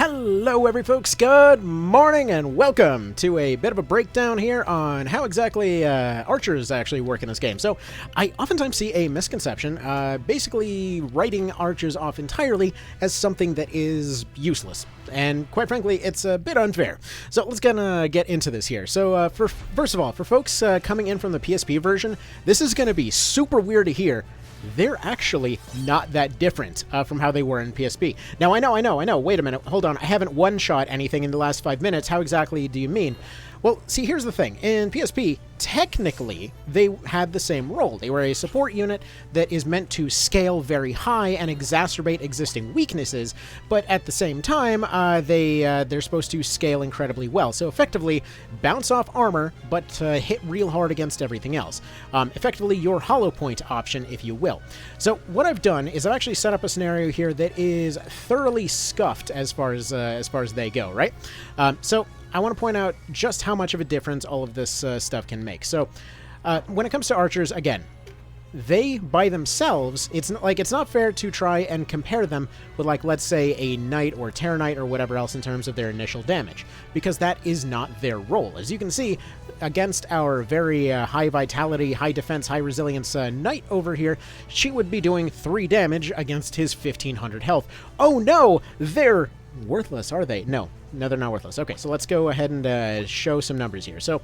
Hello folks, good morning and welcome to a bit of a breakdown here on how exactly archers actually work in this game. So I oftentimes see a misconception, basically writing archers off entirely as something that is useless. And quite frankly, it's a bit unfair. So let's get into this here. So first of all, for folks coming in from the PSP version, this is going to be super weird to hear. They're actually not that different from how they were in PSP. Now, I know. Wait a minute. Hold on. I haven't one-shot anything in the last 5 minutes. How exactly do you mean? Well, see, here's the thing. In PSP, technically, they had the same role. They were a support unit that is meant to scale very high and exacerbate existing weaknesses, but at the same time, they're supposed to scale incredibly well. So effectively, bounce off armor, but hit real hard against everything else. Effectively, your hollow point option, if you will. So what I've done is I've actually set up a scenario here that is thoroughly scuffed as far as they go, right? So I want to point out just how much of a difference all of this stuff can make. So, when it comes to archers, again, they by themselves, it's not fair to try and compare them with, like, let's say a knight or terror knight or whatever else in terms of their initial damage, because that is not their role. As you can see, against our very high vitality, high defense, high resilience knight over here, she would be doing 3 damage against his 1500 health. Oh no, they're worthless, are they? No, they're not worthless. Okay, so let's go ahead and show some numbers here. So,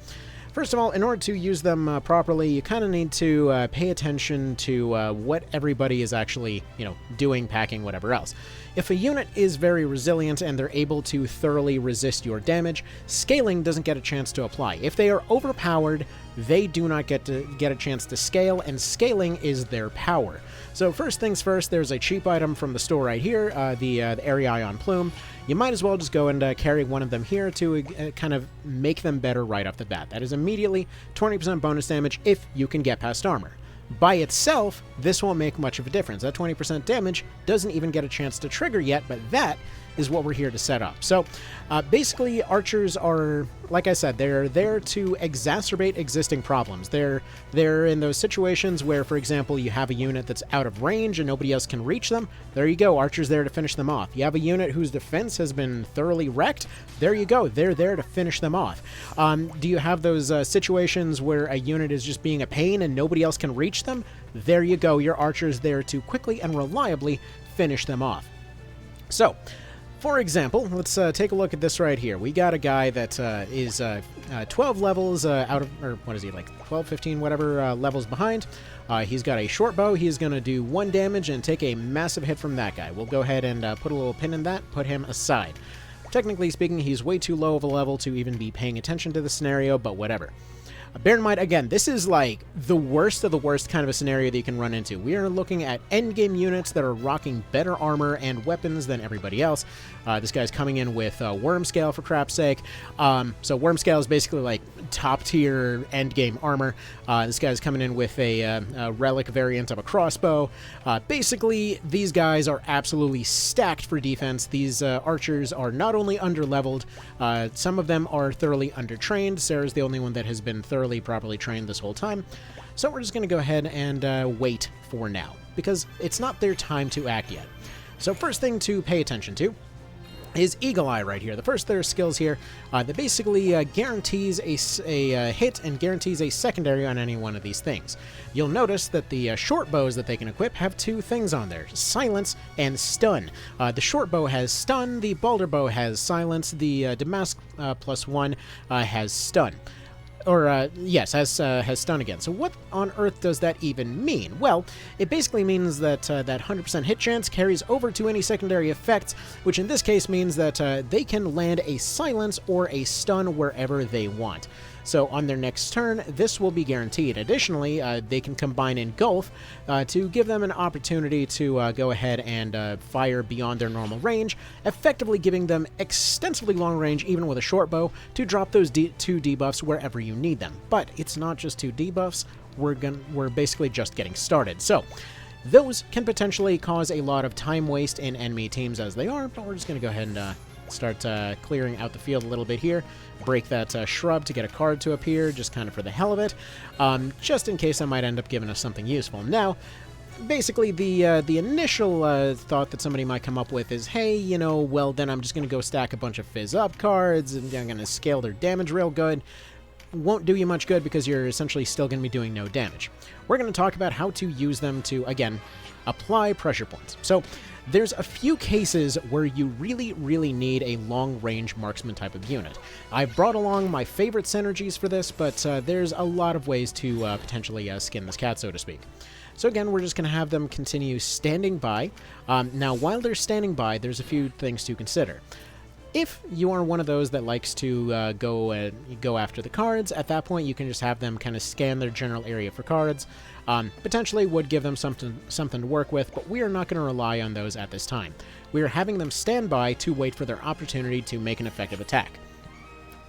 first of all, in order to use them properly, you kind of need to pay attention to what everybody is actually, doing, packing, whatever else. If a unit is very resilient and they're able to thoroughly resist your damage, scaling doesn't get a chance to apply. If they are overpowered, they do not get a chance to scale, and scaling is their power. So first things first, there's a cheap item from the store right here, the Airy Ion Plume. You might as well just go and carry one of them here to kind of make them better right off the bat. That is immediately 20% bonus damage if you can get past armor. By itself, this won't make much of a difference. That 20% damage doesn't even get a chance to trigger yet, but that is what we're here to set up. So basically, archers are, like I said, they're there to exacerbate existing problems. They're in those situations where, for example, you have a unit that's out of range and nobody else can reach them. There you go, archers there to finish them off. You have a unit whose defense has been thoroughly wrecked. There you go, they're there to finish them off. Do you have those situations where a unit is just being a pain and nobody else can reach them? There you go, your archer's there to quickly and reliably finish them off. So, for example, let's take a look at this right here. We got a guy that is 12 levels out of, or what is he, like 12, 15, whatever levels behind. He's got a short bow. He's going to do 1 damage and take a massive hit from that guy. We'll go ahead and put a little pin in that, put him aside. Technically speaking, he's way too low of a level to even be paying attention to the scenario, but whatever. Bear in mind, again, this is like the worst of the worst kind of a scenario that you can run into. We are looking at endgame units that are rocking better armor and weapons than everybody else. This guy's coming in with Worm Scale, for crap's sake. So Worm Scale is basically like top-tier endgame armor. This guy's coming in with a relic variant of a crossbow. Basically, these guys are absolutely stacked for defense. These archers are not only underleveled, some of them are thoroughly undertrained. Sarah's the only one that has been thoroughly properly trained this whole time. So we're just going to go ahead and wait for now, because it's not their time to act yet. So first thing to pay attention to is Eagle Eye right here. The first of their skills here that basically guarantees a hit and guarantees a secondary on any one of these things. You'll notice that the short bows that they can equip have 2 things on there, Silence and Stun. The short bow has Stun, the Balder bow has Silence, the Damask +1 has Stun. Or, yes, has stun again. So what on earth does that even mean? Well, it basically means that that 100% hit chance carries over to any secondary effects, which in this case means that they can land a silence or a stun wherever they want. So on their next turn, this will be guaranteed. Additionally, they can combine Engulf to give them an opportunity to go ahead and fire beyond their normal range, effectively giving them extensively long range, even with a short bow, to drop those 2 debuffs wherever you need them. But it's not just 2 debuffs, we're basically just getting started. So those can potentially cause a lot of time waste in enemy teams as they are, but we're just going to go ahead and start clearing out the field a little bit here. Break that shrub to get a card to appear, just kind of for the hell of it, just in case I might end up giving us something useful. Now, basically, the initial thought that somebody might come up with is, hey, you know, well, then I'm just going to go stack a bunch of Fizz Up cards, and I'm going to scale their damage real good. Won't do you much good because you're essentially still going to be doing no damage. We're going to talk about how to use them to, again, apply pressure points. So there's a few cases where you really, really need a long-range marksman type of unit. I've brought along my favorite synergies for this, but there's a lot of ways to potentially skin this cat, so to speak. So again, we're just going to have them continue standing by. Now, while they're standing by, there's a few things to consider. If you are one of those that likes to go after the cards, at that point you can just have them kind of scan their general area for cards. Potentially would give them something to work with, but we are not going to rely on those at this time. We are having them stand by to wait for their opportunity to make an effective attack.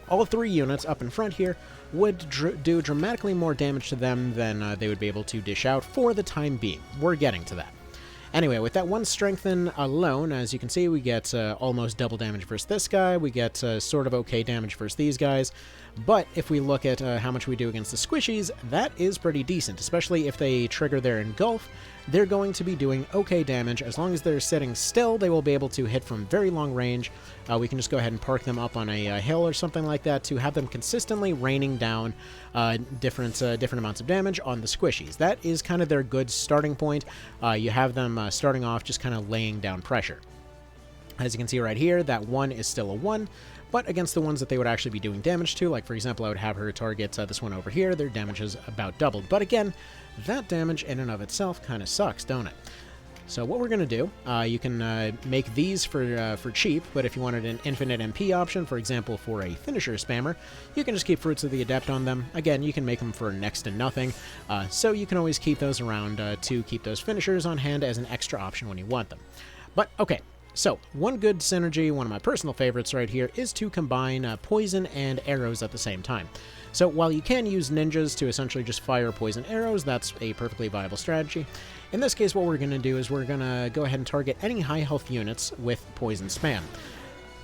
All 3 units up in front here would do dramatically more damage to them than they would be able to dish out for the time being. We're getting to that. Anyway, with that 1 strengthen alone, as you can see, we get almost double damage versus this guy, we get sort of okay damage versus these guys, but if we look at how much we do against the squishies, that is pretty decent, especially if they trigger their engulf. They're going to be doing okay damage. As long as they're sitting still, they will be able to hit from very long range. We can just go ahead and park them up on a hill or something like that to have them consistently raining down different amounts of damage on the squishies. That is kind of their good starting point. You have them starting off just kind of laying down pressure. As you can see right here, that 1 is still a 1, but against the ones that they would actually be doing damage to, like for example, I would have her target this one over here, their damage is about doubled. But again, that damage in and of itself kind of sucks, don't it? So what we're going to do, you can make these for cheap, but if you wanted an infinite MP option, for example, for a finisher spammer, you can just keep Fruits of the Adept on them. Again, you can make them for next to nothing, so you can always keep those around to keep those finishers on hand as an extra option when you want them. But, okay. So, one good synergy, one of my personal favorites right here, is to combine poison and arrows at the same time. So, while you can use ninjas to essentially just fire poison arrows, that's a perfectly viable strategy. In this case, what we're going to do is we're going to go ahead and target any high health units with poison spam.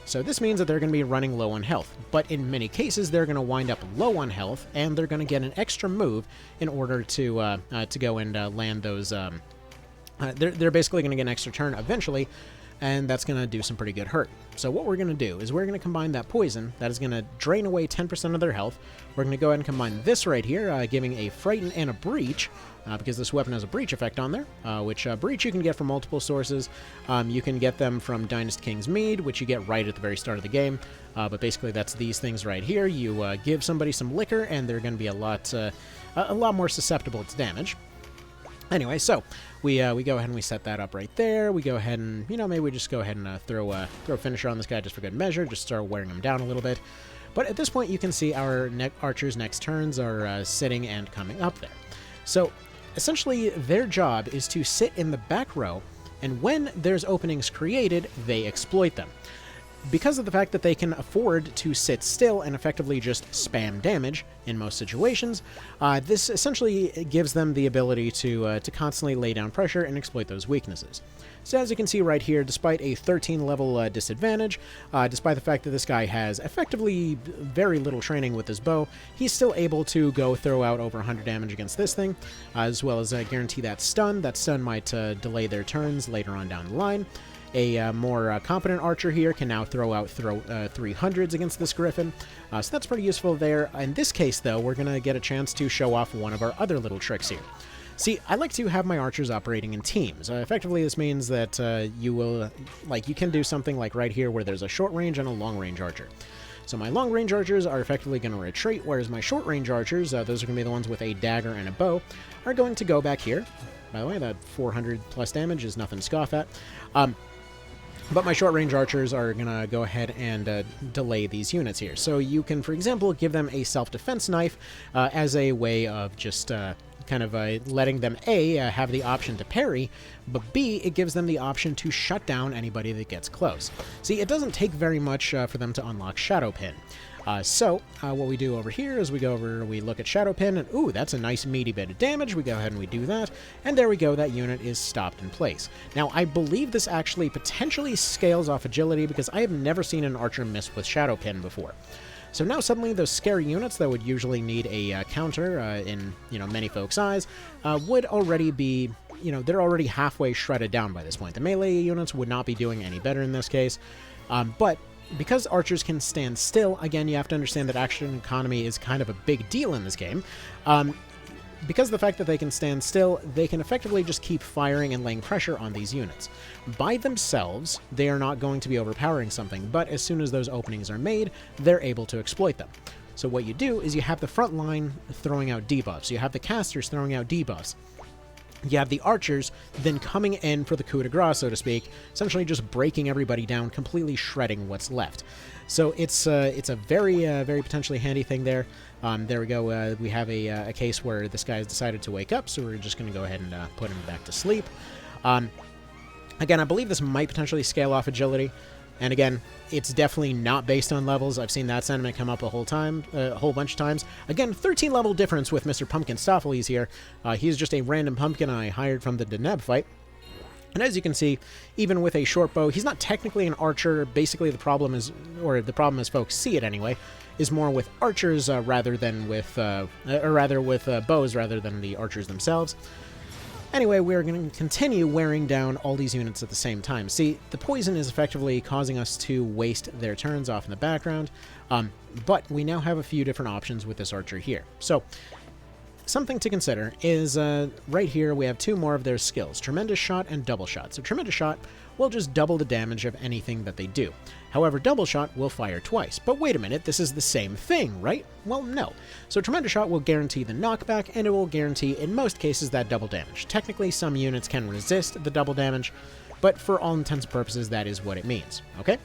So this means that they're going to be running low on health, but in many cases they're going to wind up low on health, and they're going to get an extra move in order to go and land those... they're basically going to get an extra turn eventually, and that's going to do some pretty good hurt. So what we're going to do is we're going to combine that poison. That is going to drain away 10% of their health. We're going to go ahead and combine this right here, giving a Frighten and a Breach, because this weapon has a Breach effect on there, which Breach you can get from multiple sources. You can get them from Dynast King's Mead, which you get right at the very start of the game, but basically that's these things right here. You give somebody some liquor, and they're going to be a lot more susceptible to damage. Anyway, so we go ahead and we set that up right there. We go ahead and, maybe we just go ahead and throw Finisher on this guy just for good measure, just start wearing him down a little bit. But at this point, you can see our archers' next turns are sitting and coming up there. So essentially, their job is to sit in the back row, and when there's openings created, they exploit them. Because of the fact that they can afford to sit still and effectively just spam damage in most situations, this essentially gives them the ability to constantly lay down pressure and exploit those weaknesses. So as you can see right here, despite a 13 level disadvantage, despite the fact that this guy has effectively very little training with his bow, he's still able to go throw out over 100 damage against this thing, as well as guarantee that stun. That stun might delay their turns later on down the line. A more competent archer here can now throw out 300s against this griffin, so that's pretty useful there. In this case, though, we're going to get a chance to show off one of our other little tricks here. See, I like to have my archers operating in teams. Effectively, this means that you can do something like right here where there's a short range and a long range archer. So my long range archers are effectively going to retreat, whereas my short range archers, those are going to be the ones with a dagger and a bow, are going to go back here. By the way, that 400 plus damage is nothing to scoff at. But my short-range archers are going to go ahead and delay these units here. So you can, for example, give them a self-defense knife as a way of just kind of letting them, A, have the option to parry, but B, it gives them the option to shut down anybody that gets close. See, it doesn't take very much for them to unlock Shadow Pin. So what we do over here is we look at Shadow Pin, and ooh, that's a nice meaty bit of damage. We go ahead and we do that, and there we go, that unit is stopped in place. Now, I believe this actually potentially scales off agility, because I have never seen an archer miss with Shadow Pin before. So now suddenly those scary units that would usually need a counter in many folks' eyes would already be you know, they're already halfway shredded down by this point. The melee units would not be doing any better in this case, but because archers can stand still, again, you have to understand that action economy is kind of a big deal in this game. Because of the fact that they can stand still, they can effectively just keep firing and laying pressure on these units. By themselves, they are not going to be overpowering something, but as soon as those openings are made, they're able to exploit them. So what you do is you have the front line throwing out debuffs, you have the casters throwing out debuffs, you have the archers then coming in for the coup de grace, so to speak, essentially just breaking everybody down, completely shredding what's left. So it's a very very potentially handy thing there. There we go. We have a case where this guy has decided to wake up, so we're just going to go ahead and put him back to sleep. Again, I believe this might potentially scale off agility. And again, it's definitely not based on levels. I've seen that sentiment come up a whole bunch of times. Again, 13 level difference with Mr. Pumpkin Stopheles here. He's just a random pumpkin I hired from the Deneb fight. And as you can see, even with a short bow, he's not technically an archer. Basically, the problem is, or the problem as folks see it anyway, is more with archers rather than with, bows rather than the archers themselves. Anyway, we're going to continue wearing down all these units at the same time. See, the poison is effectively causing us to waste their turns off in the background, but we now have a few different options with this archer here. So, something to consider is, right here we have two more of their skills, Tremendous Shot and Double Shot. So Tremendous Shot will just double the damage of anything that they do. However, Double Shot will fire twice. But wait a minute, this is the same thing, right? Well, no. So Tremendous Shot will guarantee the knockback, and it will guarantee, in most cases, that double damage. Technically, some units can resist the double damage, but for all intents and purposes, that is what it means, okay?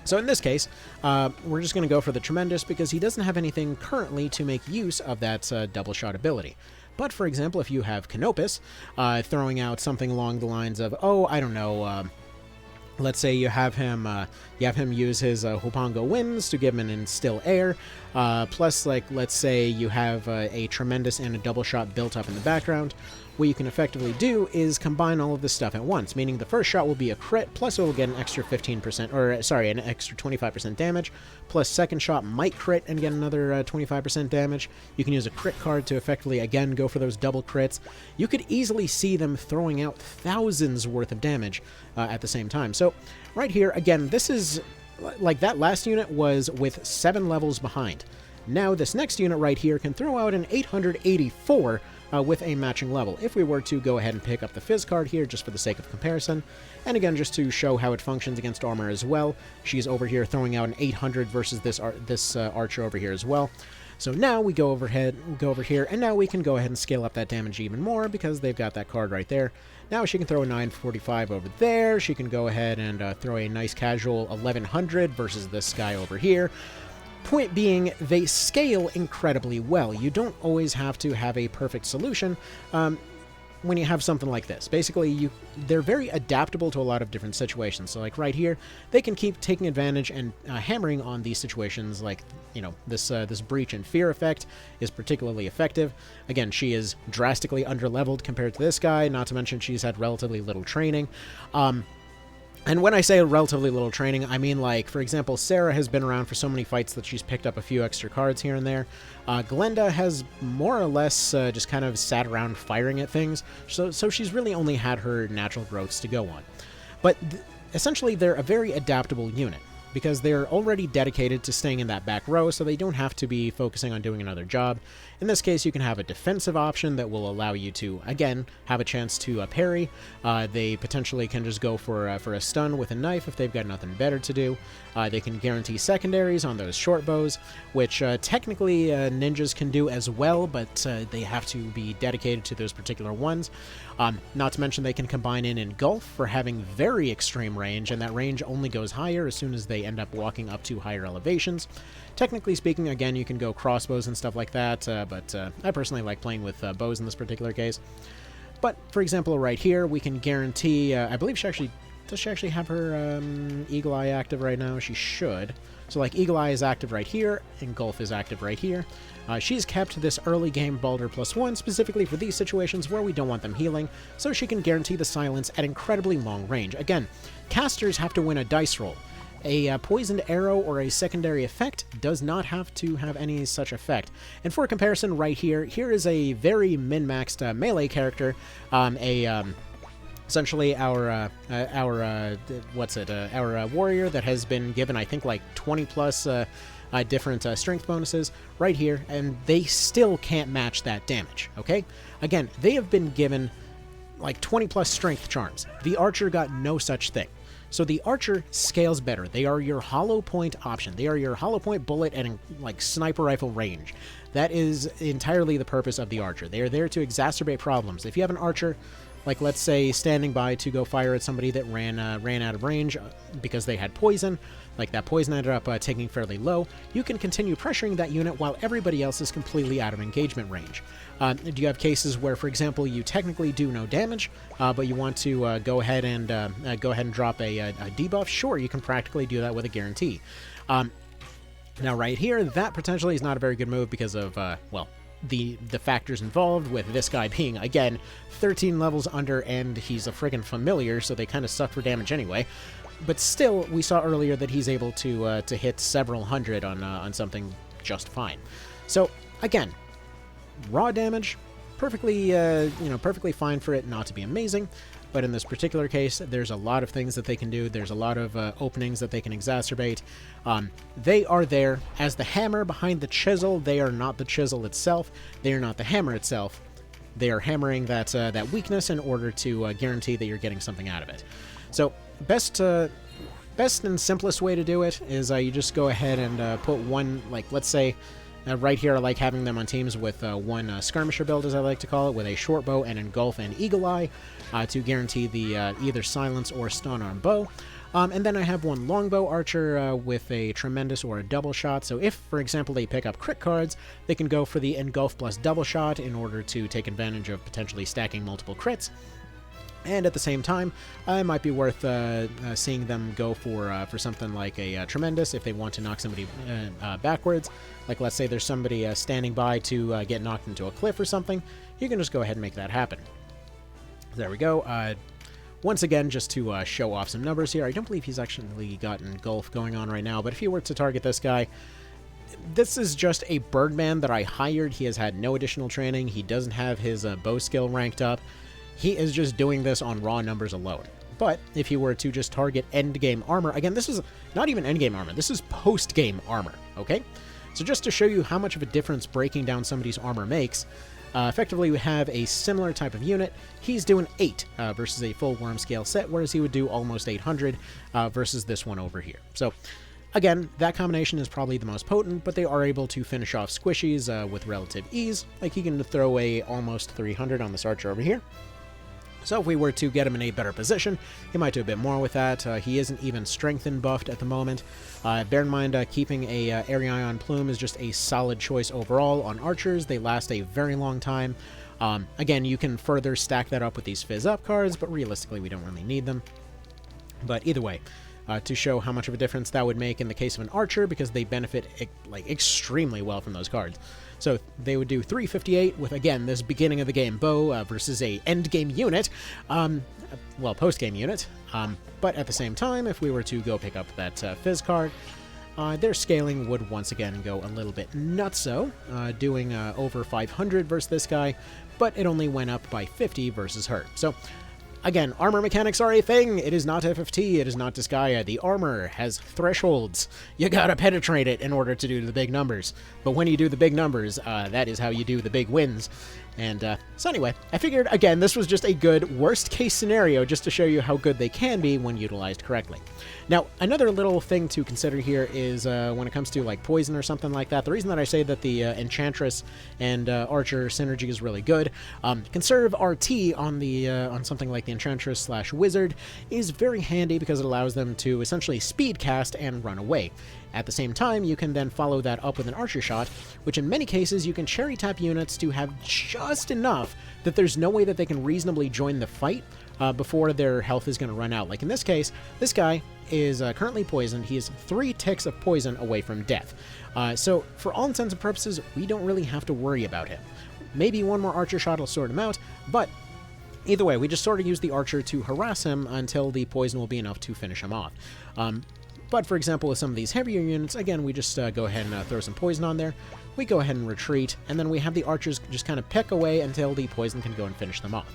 So in this case, we're just going to go for the Tremendous because he doesn't have anything currently to make use of that double shot ability. But for example, if you have Canopus throwing out something along the lines of, oh, I don't know, let's say you have him use his Hupongo Winds to give him an Instill Air, plus, like, let's say you have a Tremendous and a double shot built up in the background. What you can effectively do is combine all of this stuff at once, meaning the first shot will be a crit, plus it will get an extra 15%, or sorry, an extra 25% damage, plus second shot might crit and get another 25% damage. You can use a crit card to effectively, again, go for those double crits. You could easily see them throwing out thousands worth of damage at the same time. So right here, again, this is, like, that last unit was with 7 levels behind. Now this next unit right here can throw out an 884 with a matching level. If we were to go ahead and pick up the Fizz card here, just for the sake of comparison, and again, just to show how it functions against armor as well, she's over here throwing out an 800 versus this archer over here as well. So now we go over here, and now we can go ahead and scale up that damage even more because they've got that card right there. Now she can throw a 945 over there. She can go ahead and throw a nice casual 1100 versus this guy over here. Point being, they scale incredibly well. You don't always have to have a perfect solution when you have something like this. Basically, they're very adaptable to a lot of different situations. So like right here, they can keep taking advantage and hammering on these situations, like, you know, this Breach and Fear effect is particularly effective. Again, she is drastically underleveled compared to this guy, not to mention she's had relatively little training. And when I say relatively little training, I mean, like, for example, Sarah has been around for so many fights that she's picked up a few extra cards here and there. Glenda has more or less just kind of sat around firing at things, so she's really only had her natural growths to go on. But essentially, they're a very adaptable unit, because they're already dedicated to staying in that back row, so they don't have to be focusing on doing another job. In this case, you can have a defensive option that will allow you to, again, have a chance to parry. They potentially can just go for a stun with a knife if they've got nothing better to do. They can guarantee secondaries on those short bows, which technically ninjas can do as well, but they have to be dedicated to those particular ones. Not to mention they can combine in Engulf for having very extreme range, and that range only goes higher as soon as they end up walking up to higher elevations. Technically speaking, again, you can go crossbows and stuff like that, but I personally like playing with bows in this particular case. But, for example, right here, we can guarantee, I believe does she actually have her Eagle Eye active right now? She should. So, like, Eagle Eye is active right here, Engulf is active right here. She's kept this early game Baldur +1 specifically for these situations where we don't want them healing, so she can guarantee the silence at incredibly long range. Again, casters have to win a dice roll. A poisoned arrow or a secondary effect does not have to have any such effect. And for comparison, right here is a very min-maxed melee character, essentially our warrior that has been given, I think, like 20 plus different strength bonuses right here, and they still can't match that damage. Okay, again, they have been given like 20 plus strength charms. The archer got no such thing. So the archer scales better. They are your hollow point option. They are your hollow point bullet and like sniper rifle range. That is entirely the purpose of the archer. They are there to exacerbate problems. If you have an archer, like let's say standing by to go fire at somebody that ran out of range because they had poison, like that poison ended up taking fairly low, you can continue pressuring that unit while everybody else is completely out of engagement range. Do you have cases where, for example, you technically do no damage, but you want to go ahead and drop a debuff? Sure, you can practically do that with a guarantee. Now, right here, that potentially is not a very good move because of well, the factors involved, with this guy being, again, 13 levels under, and he's a friggin' familiar, so they kind of suck for damage anyway. But still, we saw earlier that he's able to hit several hundred on something just fine. So again, raw damage, perfectly perfectly fine for it not to be amazing. But in this particular case, there's a lot of things that they can do. There's a lot of openings that they can exacerbate. They are there as the hammer behind the chisel. They are not the chisel itself. They are not the hammer itself. They are hammering that weakness in order to guarantee that you're getting something out of it. So best and simplest way to do it is you just go ahead and put one, like let's say right here I like having them on teams with one skirmisher build, as I like to call it, with a short bow and engulf and eagle eye to guarantee the either silence or stun arm bow. And then I have one longbow archer with a tremendous or a double shot. So if, for example, they pick up crit cards, they can go for the engulf plus double shot in order to take advantage of potentially stacking multiple crits. And at the same time, it might be worth seeing them go for something like a tremendous if they want to knock somebody backwards. Like let's say there's somebody standing by to get knocked into a cliff or something. You can just go ahead and make that happen. There we go. Once again, just to show off some numbers here, I don't believe he's actually got engulf going on right now, but if you were to target this guy, this is just a birdman that I hired. He has had no additional training. He doesn't have his bow skill ranked up. He is just doing this on raw numbers alone. But if he were to just target endgame armor, again, this is not even endgame armor, this is post-game armor, okay? So just to show you how much of a difference breaking down somebody's armor makes, effectively we have a similar type of unit. He's doing 8 versus a full worm scale set, whereas he would do almost 800 versus this one over here. So again, that combination is probably the most potent, but they are able to finish off squishies with relative ease. Like he can throw a almost 300 on this archer over here. So if we were to get him in a better position, he might do a bit more with that. He isn't even strengthened buffed at the moment. Bear in mind, keeping a Airy Ion Plume is just a solid choice overall on archers. They last a very long time. Again, you can further stack that up with these Fizz Up cards, but realistically we don't really need them. But either way, to show how much of a difference that would make in the case of an archer, because they benefit like extremely well from those cards. So they would do 358 with, again, this beginning of the game bow versus a end game unit, well, post game unit. But at the same time, if we were to go pick up that Fizz card, their scaling would once again go a little bit nutso, doing over 500 versus this guy, but it only went up by 50 versus her. So again, armor mechanics are a thing. It is not FFT. It is not Disgaea. The armor has thresholds. You gotta penetrate it in order to do the big numbers. But when you do the big numbers, that is how you do the big wins. And so anyway, I figured, again, this was just a good worst-case scenario just to show you how good they can be when utilized correctly. Now, another little thing to consider here is when it comes to like poison or something like that, the reason that I say that the Enchantress and Archer synergy is really good, conserve RT on something like the Enchantress / Wizard is very handy because it allows them to essentially speed cast and run away. At the same time, you can then follow that up with an archer shot, which in many cases you can cherry tap units to have just enough that there's no way that they can reasonably join the fight before their health is going to run out. Like in this case, this guy is currently poisoned. He is 3 ticks of poison away from death. So for all intents and purposes, we don't really have to worry about him. Maybe one more archer shot will sort him out, but either way, we just sort of use the archer to harass him until the poison will be enough to finish him off. But for example, with some of these heavier units, again, we just go ahead and throw some poison on there. We go ahead and retreat, and then we have the archers just kind of peck away until the poison can go and finish them off.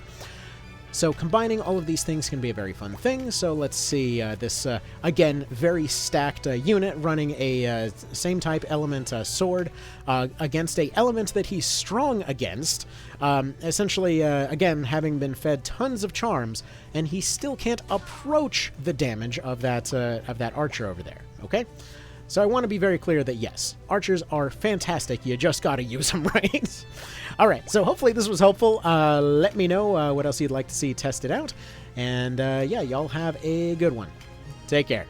So combining all of these things can be a very fun thing. So let's see this, again, very stacked unit running a same type element sword against a element that he's strong against. Essentially, again, having been fed tons of charms, and he still can't approach the damage of that archer over there, okay? So I want to be very clear that yes, archers are fantastic, you just gotta use them right. Alright, so hopefully this was helpful. Let me know what else you'd like to see tested out, and yeah, y'all have a good one. Take care.